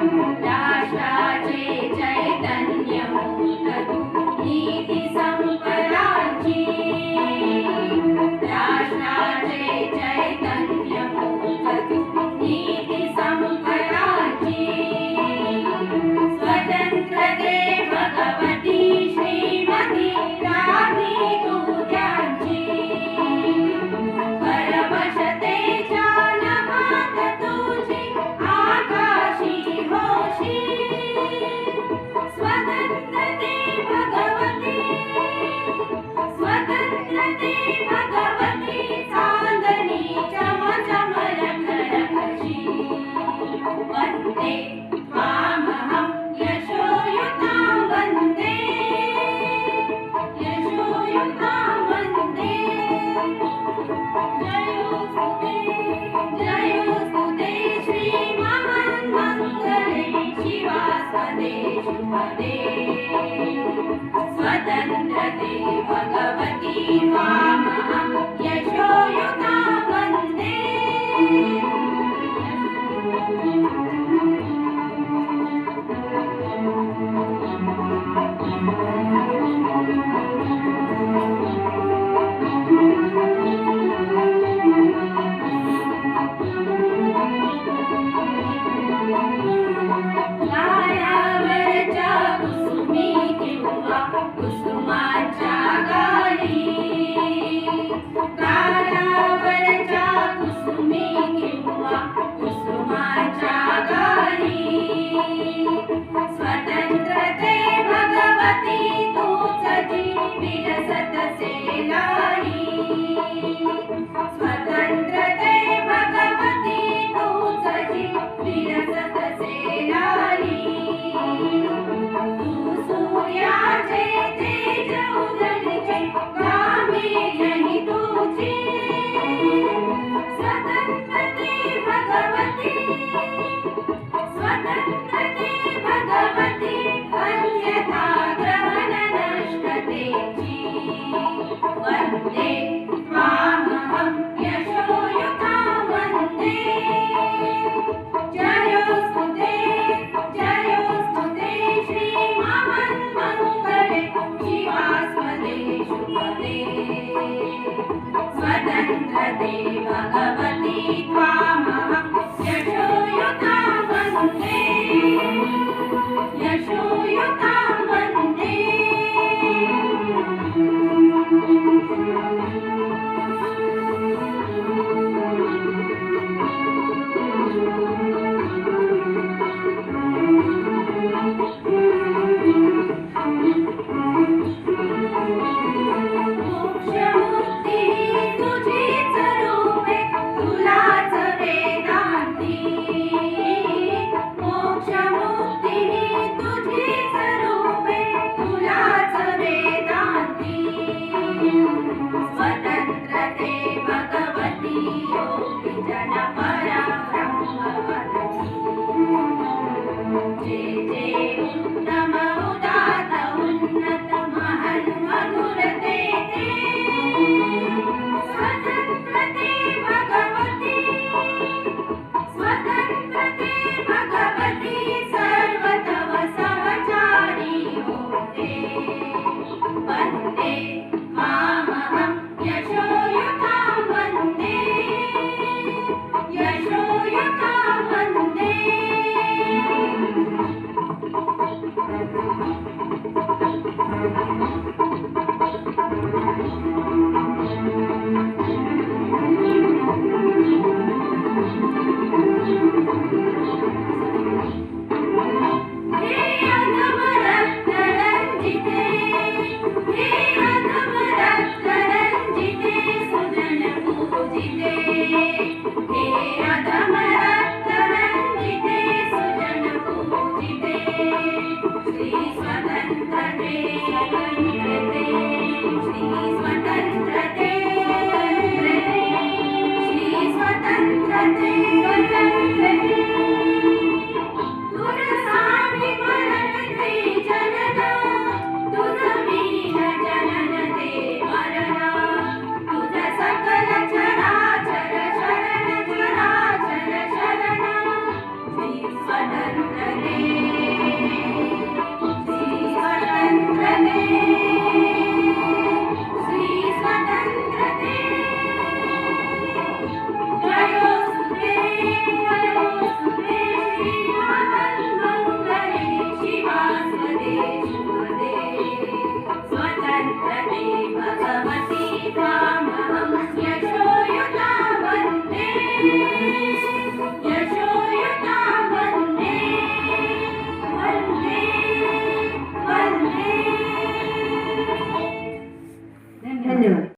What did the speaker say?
राष्ट्राचे चैतन्यभूत तू नीती संपदाची राष्ट्राचे चैतन्यभूत तू नीती संपदाची स्वतंत्रते भगवती श्रीमती राधी तुझ्याची परवशतेच्या नभात तुझी आकाशी होशी स्वतंत्रते भगवती स्वतंत्रते भगवती चांदणी चम चम रखरखशी वंदे त्वामहं यशोयुतां वन्दे यशोयुतां वन्दे जयोस्तुते श्रीमन्मङ्गले शिवास्पदे शुभदे स्वतन्त्रते भगवती त्वामहं यशोयुतां वन्दे लायावरच्या कुसुमी किंवा कुसुमाच्या गाडी लायावरच्या कुसुमी किंवा कुसुमाच्या गाडी स्वतंत्रते भगवती तूच जी विलसतसे लाडी स्वतंत्रते भगवती तूच जी विलसतसे लाडी तू सूर्याचे तेज उदरचे गांभीर्यहि तुझे स्वतंत्रते भगवती स्वतंत्रते भगवती अन्यथा ग्रहण नष्टतेची वन्दे त्वामहं यशोयुतां वन्दे जयोस्तुते श्रीमन्मङ्गले शिवास्पदे शुभदे स्वतन्त्रते भगवती त्वामहं यशोयुतां वन्दे यशोयुतां वन्दे मोक्षमुक्ती तुझीच रूपे तुलाच वेदांती मोक्षमुक्ती तुझीच रूपे तुलाच वेदांती स्वतंत्रते भगवती योगी जन पराब्रह्मवदती जे जे उत्तम उदात उन्नत महन् मधुर ते स्वतंत्रते भगवती स्वतंत्रते भगवती सर्वतव सहचारी होते वन्दे त्वामहं यशोयुतां वन्दे यशोयुतां वन्दे हे अधम रत्नरञ्जिते हे अधम रत्नरञ्जिते सुजन पूजिते हे अधम रत्नरञ्जिते सुजन पूजिते श्री स्वतन्त्रते स्वतन्त्रते श्री स्वतन्त्रते श्री स्वतन्त्रते स्वतन्त्रते तुझ सामी मरणते जनन तुझ मीन जनन दे मरण तुझ सकल चराचर शरण चराचर शरण श्री स्वतंत्र दे